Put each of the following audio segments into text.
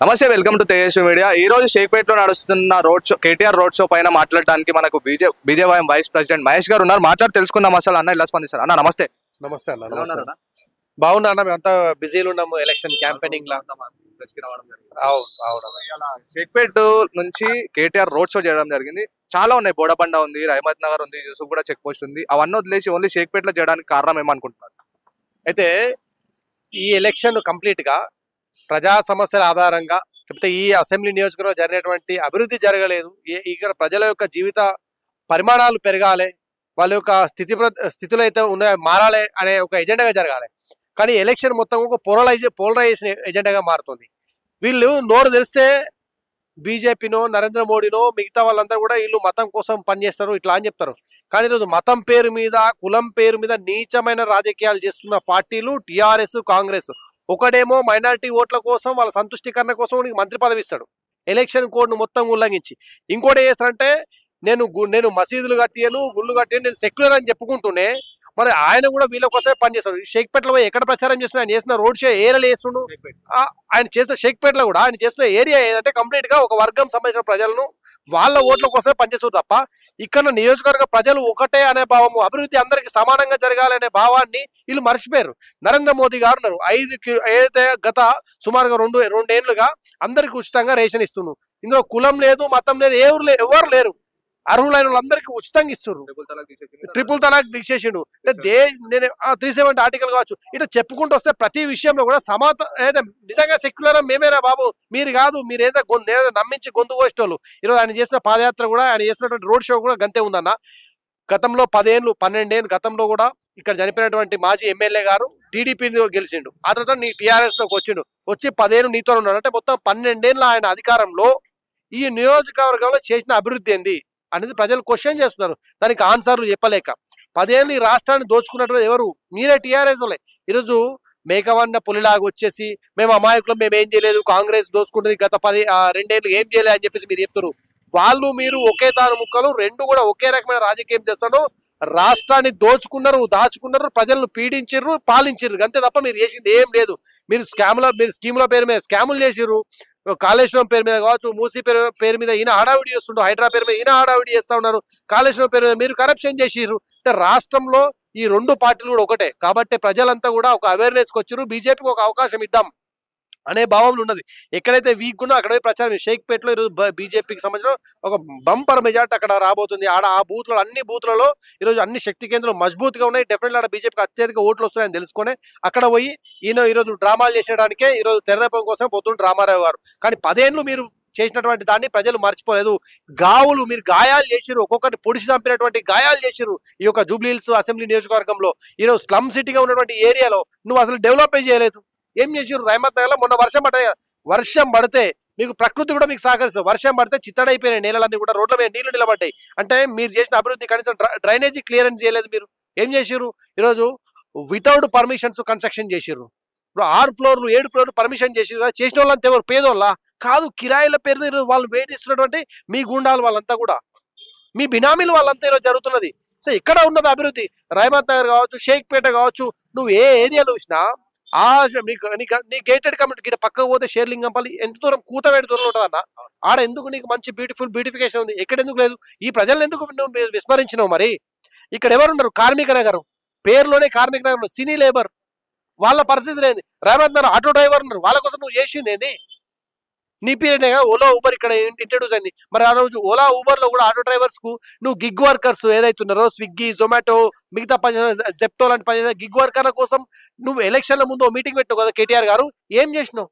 నమస్తే, welcome to Tejaswi media. ఈ రోజు షేక్పేటలో నడుస్తున్న road show, KTR road show పైన మాట్లాడడానికి మనకు బీజేవైఎం వైస్ ప్రెసిడెంట్ మహేష్ గారు ఉన్నారు. మాట్లాడి తెలుసుకుందాం అసలు అన్న ఎలా స్పందిస్తారు. అన్న నమస్తే. నమస్తే అన్న. నమస్తే. బాగున్నా అన్న, మేమంతా బిజీలు ఉన్నాము ఎలక్షన్ క్యాంపెయినింగ్ లా. షేక్పేట నుంచి కేటీఆర్ రోడ్ షో చేయడం జరిగింది. చాలా ఉన్నాయి, బోడబండ ఉంది, రహమత్ నగర్ ఉంది, యూసుఫ్ కూడా చెక్ పోస్ట్ ఉంది. అవన్నీ వదిలేసి ఓన్లీ షేక్పేటలో చేయడానికి కారణం ఏమనుకుంటున్నారు? అయితే ఈ ఎలక్షన్ కంప్లీట్ గా ప్రజా సమస్యల ఆధారంగా, లేకపోతే ఈ అసెంబ్లీ నియోజకవర్గంలో జరిగినటువంటి అభివృద్ధి జరగలేదు, ఇక్కడ ప్రజల యొక్క జీవిత పరిమాణాలు పెరగాలి, వాళ్ళ యొక్క స్థితిలో అయితే ఉన్నాయో మారాలి అనే ఒక ఎజెండాగా జరగాలి. కానీ ఎలక్షన్ మొత్తం ఒక పోలరైజేషన్ ఎజెండాగా మారుతుంది. వీళ్ళు నోరు తెరిస్తే బీజేపీనో నరేంద్ర మోడీనో మిగతా వాళ్ళందరూ కూడా వీళ్ళు మతం కోసం పనిచేస్తారు ఇట్లా అని చెప్తారు. కానీ ఈరోజు మతం పేరు మీద, కులం పేరు మీద నీచమైన రాజకీయాలు చేస్తున్న పార్టీలు టీఆర్ఎస్, కాంగ్రెస్. ఒకడేమో మైనారిటీ ఓట్ల కోసం, వాళ్ళ సంతుష్టీకరణ కోసం మంత్రి పదవి ఇస్తాడు ఎలక్షన్ కోడ్ను మొత్తం ఉల్లంఘించి. ఇంకోటి ఏం చేస్తారంటే, నేను మసీదులు కట్టియను, గుళ్ళు కట్టియను, నేను సెక్యులర్ అని చెప్పుకుంటూనే మరి ఆయన కూడా వీళ్ళ కోసమే పనిచేస్తాడు. షేక్పేటలో ఎక్కడ ప్రచారం చేస్తున్నా, ఆయన చేసిన రోడ్ షో ఏరియాలో చేస్తుండు. ఆయన చేసిన షేక్పేటలో కూడా ఆయన చేస్తున్న ఏరియా ఏదంటే కంప్లీట్ గా ఒక వర్గం సంబంధించిన ప్రజలను వాళ్ళ ఓట్ల కోసమే పనిచేస్తారు తప్ప ఇక్కడ నియోజకవర్గ ప్రజలు ఒకటే అనే భావము, అభివృద్ధి అందరికి సమానంగా జరగాలనే భావాన్ని వీళ్ళు మర్చిపోయారు. నరేంద్ర మోదీ గారు ఉన్నారు, ఏదైతే గత సుమారుగా రెండేళ్లుగా అందరికి ఉచితంగా రేషన్ ఇస్తున్నారు. ఇందులో కులం లేదు, మతం లేదు, ఎవరు లేరు. అర్హులైన వాళ్ళందరికీ ఉచితంగా ఇస్తున్నారు. ట్రిపుల్ తలాక్ తీసేసిండు. అంటే 370 ఆర్టికల్ కావచ్చు. ఇట్లా చెప్పుకుంటూ వస్తే ప్రతి విషయంలో కూడా ఏదో నిజంగా సెక్యులర్ మేమేనా బాబు, మీరు కాదు, మీరు ఏదో నమ్మించి గొంతు కోసేటోళ్ళు. ఈరోజు ఆయన చేసిన పాదయాత్ర కూడా, ఆయన చేసినటువంటి రోడ్ షో కూడా గంతే ఉందన్న. గతంలో 12 ఏళ్ళు గతంలో కూడా ఇక్కడ చనిపోయినటువంటి మాజీ ఎమ్మెల్యే గారు టీడీపీలో గెలిచిండు. ఆ తర్వాత నీ టీఆర్ఎస్ లోకి వచ్చి 10 ఏళ్ళు నీతో ఉన్నాడు. అంటే మొత్తం 12 ఏళ్ళ ఆయన అధికారంలో ఈ నియోజకవర్గంలో చేసిన అభివృద్ధి ఏంది అనేది ప్రజలు క్వశ్చన్ చేస్తున్నారు. దానికి ఆన్సర్లు చెప్పలేక 10 ఏళ్ళు ఈ రాష్ట్రాన్ని దోచుకున్నట్టు ఎవరు? మీరే టీఆర్ఎస్ వాళ్ళే. ఈరోజు మేకవన్న పులిలాగా వచ్చేసి మేము అమాయకులం, మేము ఏం చేయలేదు, కాంగ్రెస్ దోచుకుంటుంది గత 2 ఏళ్ళు ఏం చేయలేదు అని చెప్పేసి మీరు చెప్తారు. వాళ్ళు మీరు ఒకే తాను ముక్కలు, రెండు కూడా ఒకే రకమైన రాజకీయం చేస్తున్నారు. రాష్ట్రాన్ని దాచుకున్నారు, ప్రజలను పీడించారు, పాలించారు, అంతే తప్ప మీరు చేసింది ఏం లేదు. మీరు స్కీముల పేరు మీద స్కాములు చేసిర్రు. కాళేశ్వరం పేరు మీద కావచ్చు, మూసీ పేరు మీద ఈయన హడావిడి చేస్తుండ్రు, హైడ్రా పేరు మీద ఈయన హడావిడి చేస్తా ఉన్నారు, కాళేశ్వరం పేరు మీద మీరు కరప్షన్ చేసిర్రు. అంటే రాష్ట్రంలో ఈ రెండు పార్టీలు కూడా ఒకటే కాబట్టి ప్రజలంతా కూడా ఒక అవేర్నెస్కి వచ్చారు. బీజేపీకి ఒక అవకాశం ఇద్దాం అనే భావంలో ఉన్నది. ఎక్కడైతే వీక్ ఉన్నా అక్కడ ప్రచారం. షేక్పేటలో ఈరోజు బీజేపీకి సంబంధించిన ఒక బంపర్ మెజార్టీ అక్కడ రాబోతుంది. ఆ బూత్లలో, అన్ని బూత్లలో ఈరోజు అన్ని శక్తి కేంద్రాలు మజబూత్గా ఉన్నాయి. డెఫినెట్లీ ఆడ బీజేపీకి అత్యధిక ఓట్లు వస్తున్నాయని తెలుసుకొని అక్కడ పోయి ఈరోజు డ్రామాలు చేసేయడానికే ఈరోజు తెరపం కోసం పోతుండ్రు రామారావు గారు. కానీ 10 ఏళ్ళు మీరు చేసినటువంటి దాన్ని ప్రజలు మర్చిపోలేదు. మీరు గాయాలు చేసిరు, ఒక్కొక్కటి పొడిచి చంపినటువంటి గాయాలు చేసిరు. ఈ యొక్క జూబ్లీహిల్స్ అసెంబ్లీ నియోజకవర్గంలో ఈరోజు స్లమ్ సిటీగా ఉన్నటువంటి ఏరియాలో నువ్వు అసలు డెవలప్ చేయలేదు. ఏం చేసారు? రహమత్ నగర్లో మొన్న వర్షం పడితే మీకు ప్రకృతి కూడా మీకు సహకరిస్తారు. వర్షం పడితే చిత్తడైపోయినాయి నేలలన్నీ కూడా, రోడ్ల మీద నీళ్లు నిలబడ్డాయి. అంటే మీరు చేసిన అభివృద్ధి కనీసం డ్రైనేజీ క్లియరెన్స్ చేయలేదు. మీరు ఏం చేసిర్రు? ఈరోజు వితౌట్ పర్మిషన్స్ కన్స్ట్రక్షన్ చేసిర్రు. ఇప్పుడు 6 ఫ్లోర్లు 7 ఫ్లోర్లు పర్మిషన్ చేసిర్రు. చేసిన వాళ్ళంతా ఎవరు? పేదోళ్ళ కాదు, కిరాయిల పేరు ఈరోజు వాళ్ళు వెయిట్ ఇస్తున్నటువంటి మీ గుండాలు వాళ్ళంతా కూడా, మీ బినామీలు వాళ్ళంతా ఈరోజు జరుగుతున్నది. సో ఇక్కడ ఉన్నది అభివృద్ధి. రహమత్ నగర్ కావచ్చు, షేక్పేట కావచ్చు, నువ్వు ఏ ఏరియాలో చూసినా నీ గేటెడ్ కమ్యూనిటీ గిట్ట పక్కకు పోతే షేర్లింగంపల్లి ఎంత దూరం, కూతవేడి దూరం ఉంటుంది అన్న. ఆడ ఎందుకు నీకు మంచి బ్యూటిఫికేషన్ ఉంది, ఎక్కడ ఎందుకు లేదు? ఈ ప్రజలను ఎందుకు నువ్వు విస్మరించినావు? మరి ఇక్కడ ఎవరున్నారు? కార్మిక నగరం పేరులోనే కార్మిక నగరం, సినీ లేబర్, వాళ్ళ పరిస్థితి లేదు. రహమత్ నగర్ ఆటో డ్రైవర్ ఉన్నారు, వాళ్ళ కోసం నువ్వు చేసింది ఏంది? నీ పీరియడ్ ఓలా ఊబర్ ఇక్కడ ఇంట్రడ్యూస్ అయింది. మరి ఆ రోజు ఓలా ఊబర్ లో కూడా ఆటో డ్రైవర్స్ కు నువ్వు గిగ్ వర్కర్స్ ఏదైతున్నారో, స్విగ్గీ, జొమాటో, మిగతా జెప్టో లాంటి పనిచేసే గిగ్ వర్కర్ల కోసం నువ్వు ఎలక్షన్ల ముందు మీటింగ్ పెట్టావు కదా కేటీఆర్ గారు. ఏం చేసినావు?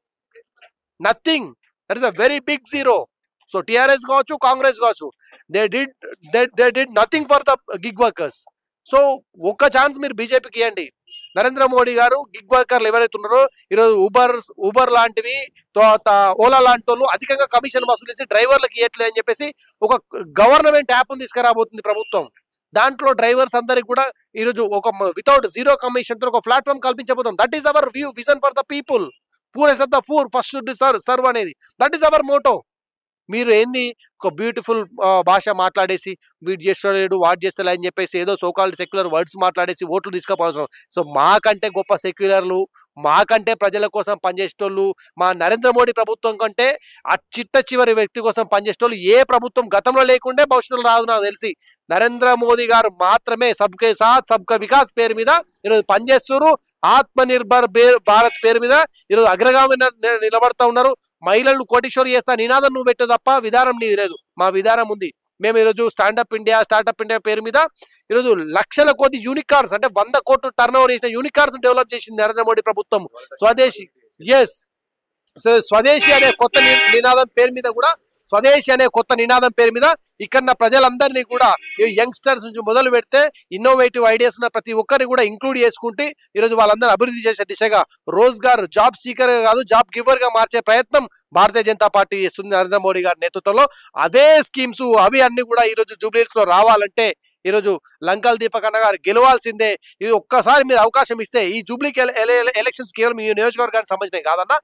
Nothing. That is a very big zero. So TRS కావచ్చు, కాంగ్రెస్ కావచ్చు, they did nothing for the gig workers. So ఒక్క ఛాన్స్ మీరు బీజేపీకి ఇవ్వండి. నరేంద్ర మోడీ గారు గిగ్ వర్కర్లు ఎవరైతే ఉన్నారో ఈరోజు ఊబర్ లాంటివి, తర్వాత ఓలా లాంటి వాళ్ళు అధికంగా కమిషన్ వసూలు చేసి డ్రైవర్లకు ఇవ్వట్లేదు అని చెప్పేసి ఒక గవర్నమెంట్ యాప్ తీసుకురాబోతుంది ప్రభుత్వం. దాంట్లో డ్రైవర్స్ అందరికి కూడా ఈరోజు ఒక వితౌట్ జీరో కమిషన్ తో ఒక ప్లాట్ఫామ్ కల్పించబోతాం. That is our vision for the people. Poorest of the poor first serve అనేది, దట్ ఈస్ అవర్ మోటో. మీరు ఏంది ఒక బ్యూటిఫుల్ భాష మాట్లాడేసి వీడు చేస్తలేడు వాడు చేస్తలే అని చెప్పేసి ఏదో సోకాల్డ్ సెక్యులర్ వర్డ్స్ మాట్లాడేసి ఓట్లు తీసుకోవాల్సిన. సో మాకంటే గొప్ప సెక్యులర్లు, మాకంటే ప్రజల కోసం పనిచేసేటోళ్ళు, మా నరేంద్ర మోడీ ప్రభుత్వం కంటే ఆ చిట్ట చివరి వ్యక్తి కోసం పనిచేసేటోళ్ళు ఏ ప్రభుత్వం గతంలో లేకుండే భవిష్యత్తులో రాదు నాకు తెలిసి. నరేంద్ర మోదీ గారు మాత్రమే సబ్కే సాత్ సబ్కా వికాస్ పేరు మీద ఈరోజు పనిచేస్తున్నారు. ఆత్మ నిర్భర్ భారత్ పేరు మీద ఈరోజు అగ్రగామి నిలబడతా ఉన్నారు. మహిళలను కోటీశ్వరి చేస్తా నినాదం నువ్వు పెట్టు తప్ప విధానం నీది లేదు. మా విధానం ఉంది. మేము ఈరోజు స్టార్టప్ ఇండియా పేరు మీద ఈరోజు లక్షల కొద్ది యూనికార్న్స్ అంటే 100 కోట్లు టర్న్ ఓవర్ చేసిన యూనికార్న్స్ డెవలప్ చేసింది నరేంద్ర మోడీ ప్రభుత్వం. స్వదేశీ ఎస్ స్వదేశీ అనే కొత్త నినాదం పేరు మీద కూడా స్వదేశీ అనే కొత్త నినాదం పేరు మీద ఇక్కడ ప్రజలందరినీ కూడా యంగ్స్టర్స్ నుంచి మొదలు పెడితే ఇన్నోవేటివ్ ఐడియాస్ ఉన్న ప్రతి ఒక్కరిని కూడా ఇంక్లూడ్ చేసుకుంటే ఈరోజు వాళ్ళందరూ అభివృద్ధి చేసే దిశగా రోజ్గార్ జాబ్ సీకర్ కాదు జాబ్ గివర్ గా మార్చే ప్రయత్నం భారతీయ జనతా పార్టీ చేస్తుంది నరేంద్ర మోడీ గారి నేతృత్వంలో. అదే స్కీమ్స్ అవి అన్ని కూడా ఈరోజు జూబ్లీహిల్స్ లో రావాలంటే ఈరోజు లంకల్ దీపక్ అన్న గారు గెలవాల్సిందే. ఇది ఒక్కసారి మీరు అవకాశం ఇస్తే ఈ జూబ్లీ ఎలక్షన్స్ కేవలం ఈ నియోజకవర్గానికి సంబంధించినవి కాదన్న,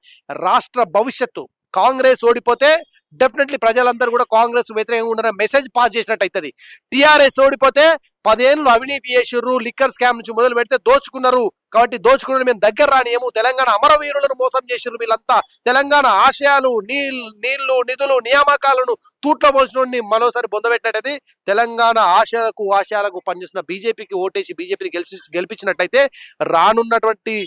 రాష్ట్ర భవిష్యత్తు. కాంగ్రెస్ ఓడిపోతే డెఫినెట్లీ ప్రజలందరూ కూడా కాంగ్రెస్ వ్యతిరేకంగా ఉన్న మెసేజ్ పాస్ చేసినట్టు అవుతుంది. టీఆర్ఎస్ ఓడిపోతే 10 ఏళ్ళు అవినీతి చేసిర్రు, లిక్కర్ స్కామ్ నుంచి మొదలు పెడితే దోచుకున్నారు. కాబట్టి దోచుకున్న మేము దగ్గర రానియము. తెలంగాణ అమరవీరులను మోసం చేసిర్రు వీళ్ళంతా. తెలంగాణ ఆశయాలు నీళ్లు నిధులు నియామకాలను తూట్ల పోల్చిన మరోసారి బొందబెట్టినట్టయితే తెలంగాణ ఆశయాలకు పనిచేస్తున్న బీజేపీకి ఓటేసి బీజేపీని గెలిపించినట్టయితే రానున్నటువంటి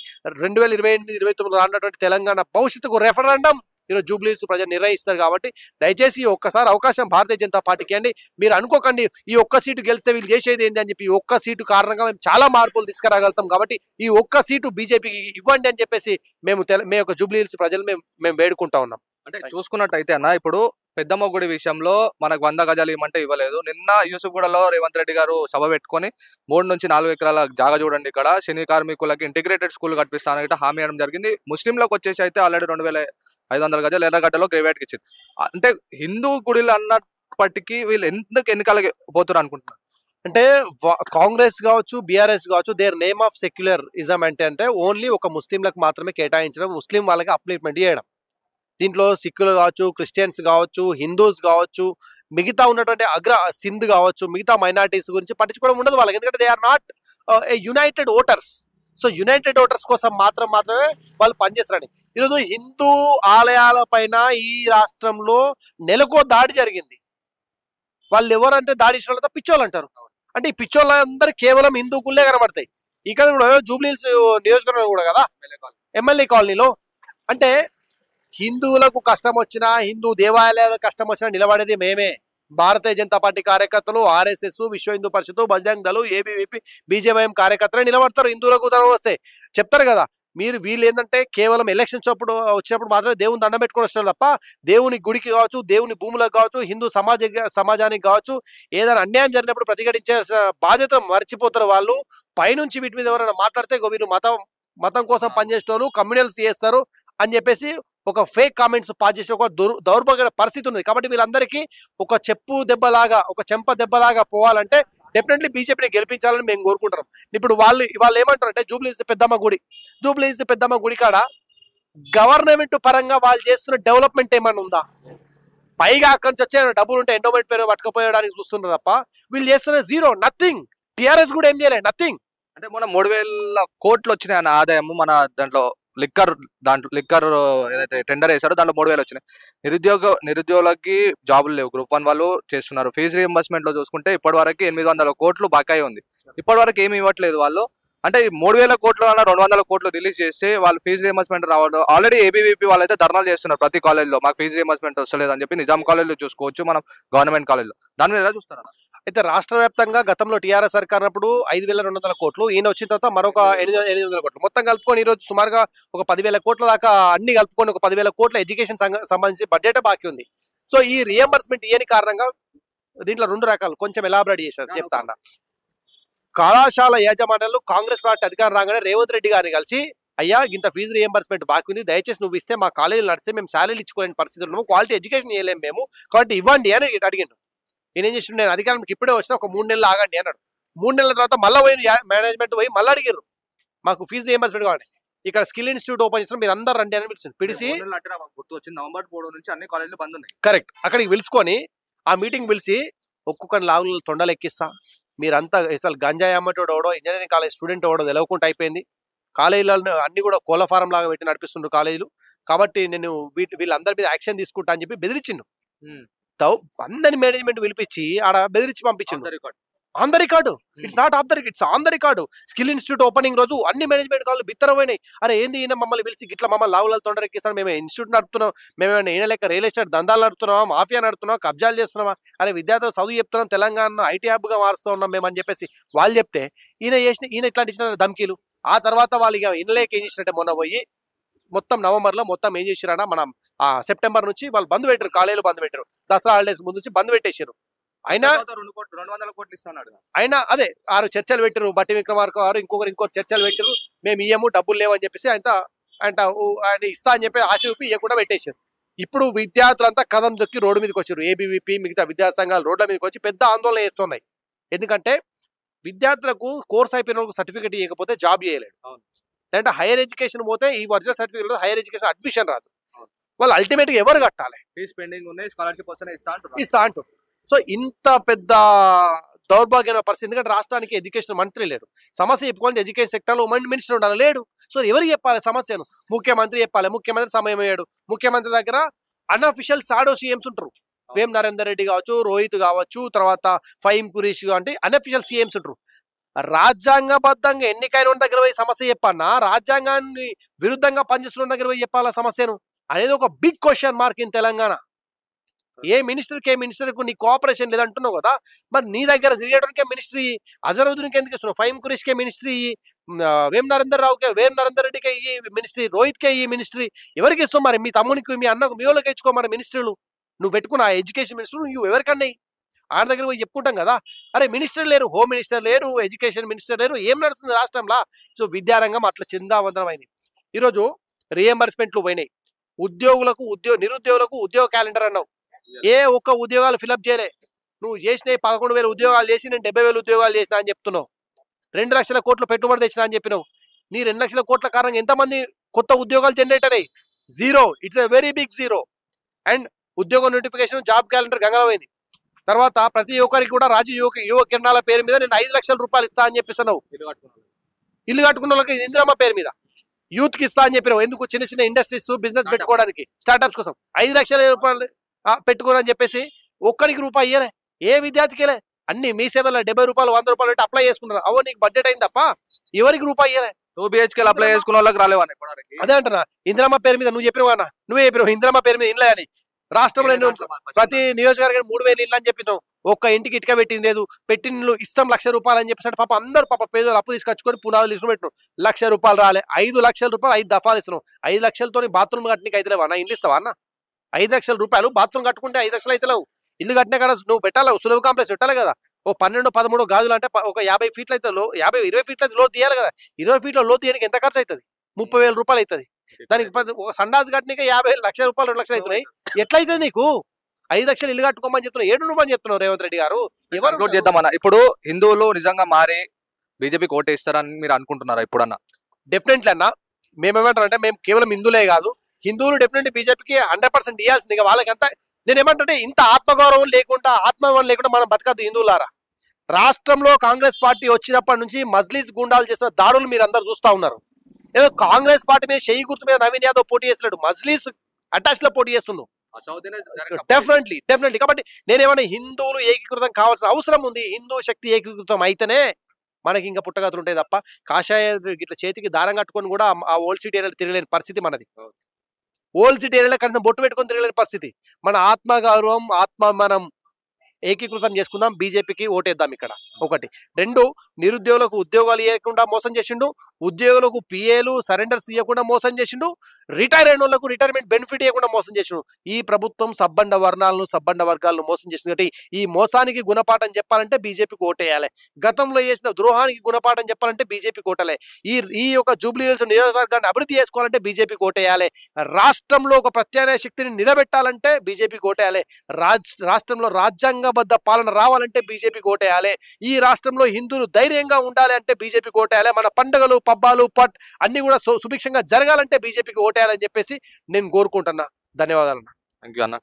2028-29 రానున్నటువంటి తెలంగాణ భవిష్యత్తుకు రెఫరెండం ఈరోజు జూబ్లీహిల్స్ ప్రజలు నిర్ణయిస్తారు. కాబట్టి దయచేసి ఒక్కసారి అవకాశం భారతీయ జనతా పార్టీకి అండి. మీరు అనుకోకండి ఈ ఒక్క సీటు గెలిస్తే వీళ్ళు చేసేది ఏంటి అని చెప్పి. ఈ ఒక్క సీటు కారణంగా మేము చాలా మార్పులు తీసుకురాగలుగుతాం. కాబట్టి ఈ ఒక్క సీటు బీజేపీకి ఇవ్వండి అని చెప్పేసి మేము యొక్క జూబ్లీహిల్స్ ప్రజలు మేము వేడుకుంటా ఉన్నాం. అంటే చూసుకున్నట్టయితే అన్న ఇప్పుడు పెద్దమ్మ గుడి విషయంలో మనకు 100 గజాలు ఇవ్వమంటే ఇవ్వలేదు. నిన్న యూసుఫ్గూడలో రేవంత్ రెడ్డి గారు సభ పెట్టుకొని 3 నుంచి 4 ఎకరాల జాగా చూడండి ఇక్కడ శని కార్మికులకి ఇంటిగ్రేటెడ్ స్కూల్ కట్టిస్తానని హామీ ఇవ్వడం జరిగింది. ముస్లింలకు వచ్చేసి అయితే ఆల్రెడీ 2500 గజాలు ఎర్రగడ్డలో గ్రేవేట్కి ఇచ్చింది. అంటే హిందూ గుడిలు అన్నప్పటికీ వీళ్ళు ఎందుకు ఎన్నికలకి పోతున్నారు అనుకుంటున్నారు? అంటే కాంగ్రెస్ కావచ్చు బీఆర్ఎస్ కావచ్చు దేర్ నేమ్ ఆఫ్ సెక్యులరిజం అంటే ఓన్లీ ఒక ముస్లింలకు మాత్రమే కేటాయించడం, ముస్లిం వాళ్ళకి అప్లిమెంట్ చేయడం. దీంట్లో సిక్కులు కావచ్చు, క్రిస్టియన్స్ కావచ్చు, హిందూస్ కావచ్చు, మిగతా ఉన్నటువంటి సింధ్ కావచ్చు, మిగతా మైనారిటీస్ గురించి పట్టించుకోవడం ఉండదు వాళ్ళకి. ఎందుకంటే they are not united voters. So united voters కోసం మాత్రమే వాళ్ళు పనిచేస్తారని. ఈరోజు హిందూ ఆలయాల పైన ఈ రాష్ట్రంలో నెలకో దాడి జరిగింది. వాళ్ళు ఎవరంటే దాడి ఇచ్చిన వాళ్ళతో పిచ్చోళ్ళు అంటారు. అంటే ఈ పిచ్చోళ్ళందరూ కేవలం హిందూ గుళ్ళే కనబడతాయి. ఇక్కడ కూడా జూబ్లీహిల్స్ నియోజకవర్గం కూడా కదా ఎమ్మెల్యే కాలనీలో. అంటే హిందువులకు కష్టం వచ్చినా, హిందూ దేవాలయాలకు కష్టం వచ్చినా నిలబడేది మేమే. భారతీయ జనతా పార్టీ కార్యకర్తలు, ఆర్ఎస్ఎస్, విశ్వ హిందూ పరిషత్, బజరంగ్ దళ్, ఏబీవీపీ, బీజేపీఎం కార్యకర్తలు నిలబడతారు. హిందువులకు ధనం వస్తే చెప్తారు కదా. వీళ్ళు ఏంటంటే కేవలం ఎలక్షన్స్ వచ్చినప్పుడు మాత్రమే దేవుని దండం పెట్టుకుని వస్తారు తప్ప దేవుని గుడికి కావచ్చు, దేవుని భూములకు కావచ్చు, హిందూ సమాజానికి కావచ్చు ఏదైనా అన్యాయం జరిగినప్పుడు ప్రతిఘటించాల్సిన బాధ్యతను మర్చిపోతారు వాళ్ళు. పైనుంచి వీటి మీద ఎవరైనా మాట్లాడితే వీళ్ళు మతం కోసం పనిచేసేటోళ్ళు కమ్యూనల్స్ చేస్తారు అని చెప్పేసి ఒక ఫేక్ కామెంట్స్ పాస్ చేసే ఒక దౌర్భాగ్య పరిస్థితి ఉంది. కాబట్టి వీళ్ళందరికీ ఒక చెంప దెబ్బలాగా పోవాలంటే డెఫినెట్లీ బీజేపీని గెలిపించాలని మేము కోరుకుంటున్నాం. ఇప్పుడు వాళ్ళు ఏమంటారు అంటే జూబ్లీహిల్స్ పెద్దమ్మ గుడి కాడ గవర్నమెంట్ పరంగా వాళ్ళు చేస్తున్న డెవలప్మెంట్ ఏమైనా ఉందా? పైగా అక్కడి నుంచి వచ్చే డబ్బులు ఉంటే ఎండోమెంట్ పేరు పట్టుకుపోయడానికి చూస్తున్నారు తప్ప వీళ్ళు చేస్తున్న జీరో, నథింగ్. టీఆర్ఎస్ కూడా ఏం చేయలేదు, నథింగ్. అంటే మన 3000 కోట్లు వచ్చినాయి అన్న ఆదాయము మన దాంట్లో లిక్కర్ ఏదైతే టెండర్ వేసారో దాంట్లో 3000 వచ్చినాయి. నిరుద్యోగులకి జాబులు లేవు. గ్రూప్ 1 వాళ్ళు చేస్తున్నారు. ఫీజు రీఎంబర్స్మెంట్ లో చూసుకుంటే ఇప్పటి వరకు 800 కోట్లు బకాయి ఉంది. ఇప్పటి వరకు ఏమి ఇవ్వట్లేదు వాళ్ళు. అంటే 3000 కోట్లు 200 కోట్లు రిలీజ్ చేస్తే వాళ్ళు ఫీజు రీఎంబర్స్మెంట్ రావడం. ఆల్రెడీ ఏబీవీపీ వాళ్ళైతే ధర్నాలు చేస్తున్నారు ప్రతి కాలేజ్లో, మాకు ఫీజు రీఎంబర్స్మెంట్ వస్తలేదు అని చెప్పి. నిజాం కాలేజ్లో చూసుకోవచ్చు, మనం గవర్నమెంట్ కాలేజ్లో. దాని మీద ఎలా చూస్తారా? అయితే రాష్ట్ర వ్యాప్తంగా గతంలో టీఆర్ఎస్ సర్కార్ అప్పుడు 5200 కోట్లు, ఈయన వచ్చిన తర్వాత మరొక 800 కోట్లు, మొత్తం కలుపుకొని ఈరోజు సుమారుగా ఒక 10,000 కోట్ల దాకా అన్ని కలుపుకొని ఒక 10,000 కోట్ల ఎడ్యుకేషన్ సంబంధించి బడ్జెట్ బాకీ ఉంది. సో ఈ రియంబర్స్మెంట్ ఇయని కారణంగా దీంట్లో 2 రకాలు కొంచెం ఎలాబరేట్ చేశారు చెప్తా అన్న. కళాశాల యాజమాన్యాలు కాంగ్రెస్ పార్టీ అధికారం రాగానే రేవంత్ రెడ్డి గారిని కలిసి, అయ్యా ఇంత ఫీజు రియంబర్స్మెంట్ బాకీ ఉంది, దయచేసి నువ్వు ఇస్తే మా కాలేజీలు నడిస్తే మేము శాలరీలు ఇచ్చుకోలేని పరిస్థితులు, క్వాలిటీ ఎడ్యుకేషన్ చేయలేము మేము, కాబట్టి ఇవ్వండి అని అడిగిండు. ఈయన ఏం చేసిండు, నేను అధికారానికి ఇప్పుడే వచ్చినా ఒక 3 నెలలు ఆగండి అన్నాడు. 3 నెలల తర్వాత మళ్ళీ పోయి మేనేజ్మెంట్ పోయి మళ్ళీ అడిగారు మాకు ఫీజు రియంబర్స్మెంట్ కావాలి. ఇక్కడ స్కిల్ ఇన్స్టిట్యూట్ ఓపెన్ చేస్తున్నారు, మీరు అందరు రండి అని పిలిచి గుర్తు వచ్చింది. నవంబర్ 3 నుంచి అన్ని కాలేజీలు బంద్ ఉన్నాయి. కరెక్ట్, అక్కడికి పిలుచుకొని ఆ మీటింగ్ పిలిచి ఒక్కొక్కరి లాగులు తొండలు ఎక్కిస్తా, మీరంతా అసలు గంజాయి అమ్మటోడు ఎవడో ఇంజనీరింగ్ కాలేజ్ స్టూడెంట్ ఎవడో తెలవకుండా అయిపోయింది, కాలేజీలను అన్ని కూడా కోళ్ళ ఫారం లాగా పెట్టి నడిపిస్తుండ్రు కాలేజీలు, కాబట్టి నేను వీళ్ళందరి మీద యాక్షన్ తీసుకుంటా అని చెప్పి బెదిరించిండు. అందరి మేనేజ్మెంట్ పిలిపించి ఆడ బెదిరించి పంపించిండు. On the record, it's not off the record, it's on the record. Skill institute opening రోజు అన్ని మేనేజ్మెంట్ కాళ్ళు బిత్తరపోయినాయి. అరే ఏంది ఈయన మమ్మల్ని పిలిచి ఇట్లా మమ్మల్ని లావులలో తొందరెక్కిస్తాను, మేము ఇన్స్టిట్యూట్ నడుపుతున్నాం, మేమేమైనా ఈయన లెక్క రియల్ ఎస్టేట్ దందాలు నడుపుతున్నావా, మాఫియా నడుపుతున్నావా, కబ్జాలు చేస్తున్నావా, అరే విద్యార్థులు చదువు చెప్తున్నాం, తెలంగాణ ఐటీ హబ్గా మారుస్తూ ఉన్నాం మేము అని చెప్పేసి వాళ్ళు చెప్తే ఈయన ఇట్లాంటి ఇచ్చిన ధమ్కీలు. ఆ తర్వాత వాళ్ళు ఇక ఇన్లేక ఏం చేసినట్టే మొన్న పోయి మొత్తం నవంబర్లో మొత్తం ఏం చేసిరన్నా మనం సెప్టెంబర్ నుంచి వాళ్ళు బంద్ పెట్టారు, కాలేజీలు బంద్ పెట్టారు, దసరా హాలిడేస్ ముందు నుంచి బంద్ పెట్టేశారు. అయినా 200 కోట్లు ఇస్తున్నాడు. అయినా అదే 6 చర్చలు పెట్టారు, బట్టి విక్రమార్క గారు ఇంకొకరు చర్చలు పెట్టారు, మేము ఇయ్యము డబ్బులు లేవని చెప్పేసి ఆయన ఇస్తా అని చెప్పి ఆశ చూపి ఇవ్వకుండా పెట్టేశారు. ఇప్పుడు విద్యార్థులంతా కథం దొక్కి రోడ్డు మీదకి వచ్చారు, ఏబీవీపీ మిగతా విద్యా సంఘాలు రోడ్ల మీదకి వచ్చి పెద్ద ఆందోళన చేస్తున్నాయి. ఎందుకంటే విద్యార్థులకు కోర్స్ అయిపోయిన సర్టిఫికేట్ ఇవ్వకపోతే జాబ్ చేయలేడు, లేదంటే హైయర్ ఎడ్యుకేషన్ పోతే ఈ original certificate higher education admission రాదు, వాళ్ళు అల్టిమేట్ గా ఎవరు కట్టాలి, ఫీస్ పెండింగ్ ఉన్నాయి, స్కాలర్షిప్ వస్తేనే ఇస్తా అంటారు. సో ఇంత పెద్ద దౌర్భాగ్యమైన పరిస్థితి, ఎందుకంటే రాష్ట్రానికి ఎడ్యుకేషన్ మంత్రి లేడు, సమస్య చెప్పుకోండి ఎడ్యుకేషన్ సెక్టర్లో మినిస్టర్ ఉండాలి, లేడు. సో ఎవరికి చెప్పాలి సమస్యను, ముఖ్యమంత్రి చెప్పాలి, ముఖ్యమంత్రి సమయం అయ్యాడు, ముఖ్యమంత్రి దగ్గర అన్అఫిషియల్ షాడో సీఎంస్ ఉంటారు, వేం నరేందర్ రెడ్డి కావచ్చు, రోహిత్ కావచ్చు, తర్వాత ఫహీం ఖురేషి అంటే అన్అఫిషియల్ సీఎంస్ ఉంటారు. రాజ్యాంగబద్ధంగా ఎన్నికైన దగ్గర పోయి సమస్య చెప్పన్నా, రాజ్యాంగాన్ని విరుద్ధంగా పనిచేస్తున్న దగ్గర పోయి చెప్పాలా సమస్యను అనేది ఒక big question mark in Telangana. ఏ మినిస్టర్కు నీ కోఆపరేషన్ లేదంటున్నావు కదా, మరి నీ దగ్గర తిరిగేటానికే మినిస్ట్రీ, అజరుద్దీన్కి ఎందుకు ఇస్తున్నావు, ఫహీం ఖురేషికే మినిస్ట్రీ, వేం నరేందర్ రెడ్డికే ఈ మినిస్ట్రీ, రోహిత్కే ఈ మినిస్ట్రీ, ఎవరికి ఇస్తావు మరి, మీ తమ్మునికి మీ అన్నకు మీ వాళ్ళకి ఇచ్చుకో మరి మినిస్ట్రీలు, నువ్వు పెట్టుకున్న ఆ ఎడ్యుకేషన్ మినిస్టర్ నువ్వు ఎవరికన్నాయి, ఆయన దగ్గర పోయి చెప్పుకుంటాం కదా. అరే మినిస్టర్ లేరు, హోమ్ మినిస్టర్ లేరు, ఎడ్యుకేషన్ మినిస్టర్ లేరు, ఏం నడుస్తుంది రాష్ట్రంలో. సో విద్యారంగం అట్లా చిందావంతమైంది. ఈరోజు రియంబర్స్మెంట్లు పోయినాయి, నిరుద్యోగులకు ఉద్యోగ క్యాలెండర్ అన్నావు, ఏ ఒక్క ఉద్యోగాలు ఫిలప్ చేయలే, నువ్వు చేసిన 11,000 ఉద్యోగాలు చేసి నేను 70,000 ఉద్యోగాలు చేసిన అని చెప్తున్నావు, 2 లక్షల కోట్ల పెట్టుబడి తెచ్చినా అని చెప్పినావు, నీ 2 లక్షల కోట్ల కారణంగా ఎంతమంది కొత్త ఉద్యోగాలు జనరేట్ అయ్యాయి, zero, it's a very big zero. And ఉద్యోగ నోటిఫికేషన్ జాబ్ క్యాలెండర్ గంగలమైంది. తర్వాత ప్రతి ఒక్కరికి కూడా యువ కిరణాల పేరు మీద నేను 5 లక్షల రూపాయలు ఇస్తా అని చెప్పిస్తున్నావు, ఇల్లు కట్టుకున్న వాళ్ళకి ఇందిరమ్మ పేరు మీద యూత్ కి ఇస్తా అని చెప్పినావు, ఎందుకు చిన్న చిన్న ఇండస్ట్రీస్ బిజినెస్ పెట్టుకోవడానికి స్టార్ట్అప్స్ కోసం 5 లక్షల రూపాయలు పెట్టుకోరని చెప్పేసి ఒక్కరికి రూపాయి ఇయ్యలే, ఏ విద్యార్థికి ఇయ్యలే, అన్ని మీ సేవలో 70 రూపాయలు 100 రూపాయలు పెట్టి అప్లై చేసుకున్నారు, అవో నీకు బడ్జెట్ అయింది తప్ప ఎవరికి రూపాయి ఇయ్యలే. 2 BHK అప్లై చేసుకున్న వాళ్ళకి రాలేవని అదే అంటున్నా, ఇందిరమ్మ పేరు మీద నువ్వు చెప్పినావు అన్న, నువ్వే చెప్పినావు ఇందిరమ్మ పేరు మీద ఇన్లే అని, రాష్ట్రంలో ప్రతి నియోజకవర్గం 3,000 ఇళ్ళు అని చెప్పినావు, ఒక్క ఇంటికి ఇటుక పెట్టింది లేదు, పెట్టిన ఇస్తాం 1,00,000 రూపాయలు అని చెప్పేసి పాప అందరూ పేదలు అప్పు తీసుకొచ్చుకొని పునాదులు తీసుకుని పెట్టినావు, 1,00,000 రూపాయలు రాలే, 5 లక్షల రూపాయలు 5 దఫాలు ఇస్తున్నావు, 5 లక్షలతో బాత్రూమ్ కట్టడానికి అయితే లేవా, ఇల్లు ఇస్తావా అన్న, 5 లక్షల రూపాయలు బాత్రూమ్ కట్టుకుంటే 5 లక్షలు అయితే లేవు, ఇల్లు కట్టినా కదా నువ్వు పెట్టాలి, సులభ కాంప్లెక్స్ పెట్టాలి కదా, ఓ 12-13 గాజులు అంటే ఒక 50 ఫీట్లు అయితే 20 ఫీట్లు అయితే లోతు తీయాలి కదా, 20 ఫీట్ల లోతు తీయడానికి ఎంత ఖర్చు అవుతుంది, 30,000 రూపాయలు అవుతుంది, దానికి ఒక సండాస్ కట్టడానికి 50 లక్షల రూపాయలు 2 లక్షలు అవుతున్నాయి, ఎట్లయితుంది నీకు, 5 లక్షలు ఇల్లు కట్టుకోమని చెప్తున్నావు, 7 నువ్వని చెప్తున్నావు రేవంత్ రెడ్డి గారు. ఎవరు చేద్దామన్నా, ఇప్పుడు హిందువులు నిజంగా మారి బీజేపీకి ఓటేస్తారని మీరు అనుకుంటున్నారా ఇప్పుడన్నా? డెఫినెట్లీ అన్న, మేమేమంటారంటే మేము కేవలం హిందువులే కాదు, హిందువులు డెఫినెట్లీ బీజేపీకి 100% ఇవ్వాల్సింది, ఇక వాళ్ళకంతా నేను ఏమంటే ఇంత ఆత్మగౌరవం లేకుండా ఆత్మగౌరవం లేకుండా మనం బతకద్దు హిందువులారా. రాష్ట్రంలో కాంగ్రెస్ పార్టీ వచ్చినప్పటి నుంచి మజ్లీస్ గుండాలు చేస్తున్న దాడులు మీరు అందరు చూస్తా ఉన్నారు, ఏదో కాంగ్రెస్ పార్టీ మీద షెయి గుర్తు మీద నవీన్ యాదవ్ పోటీ చేస్తున్నాడు, మజ్లీస్ అటాచ్ లో పోటీ చేస్తున్నాడు, డెఫినెట్లీ. కాబట్టి నేనేమన్నా హిందువులు ఏకీకృతం కావాల్సిన అవసరం ఉంది, హిందూ శక్తి ఏకీకృతం అయితేనే మనకి ఇంకా పుట్టగతులు ఉంటాయి తప్ప కాషాయ ఇట్లా చేతికి దారం కట్టుకొని కూడా ఆ ఓల్డ్ సిటీ ఏరియాలో తిరగలేని పరిస్థితి మనది, ఓల్డ్ సిటీ ఏరియాలో కనీసం బొట్టు పెట్టుకొని తిరగలేని పరిస్థితి. మన ఆత్మగౌరవం మనం ఏకీకృతం చేసుకుందాం, బీజేపీకి ఓటేద్దాం ఇక్కడ. 1 2 నిరుద్యోగులకు ఉద్యోగాలు ఇవ్వకుండా మోసం చేసిండు, ఉద్యోగులకు పిఏలు సరెండర్స్ ఇవ్వకుండా మోసం చేసిండు, రిటైర్ అయిన వాళ్ళకు రిటైర్మెంట్ బెనిఫిట్ ఇవ్వకుండా మోసం చేసిండు. ఈ ప్రభుత్వం సబ్బండ వర్ణాలను సబ్బండ వర్గాలను మోసం చేసింది. కాబట్టి ఈ మోసానికి గుణపాఠం చెప్పాలంటే బీజేపీకి ఓటేయాలి, గతంలో చేసిన ద్రోహానికి గుణపాఠం చెప్పాలంటే బీజేపీకి ఓటేయాలి, ఈ యొక్క జూబ్లీ హిల్స్ నియోజకవర్గాన్ని అభివృద్ధి చేసుకోవాలంటే బీజేపీకి ఓటేయాలి, రాష్ట్రంలో ఒక ప్రత్యామ్నాయ శక్తిని నిలబెట్టాలంటే బీజేపీకి ఓటేయాలి, రాష్ట్రంలో రాజ్యాంగ రాజ్యాంగబద్ధ పాలన రావాలంటే బీజేపీకి ఓటేయాలి. ఈ రాష్ట్రంలో హిందువులు ధైర్యంగా ఉండాలి అంటే బీజేపీకి ఓటేయాలి. మన పండుగలు పబ్బాలు అన్ని కూడా సుభిక్షంగా జరగాలంటే బీజేపీకి ఓటేయాలని చెప్పేసి నేను కోరుకుంటున్నా. ధన్యవాదాలు. థ్యాంక్ యూ అన్న.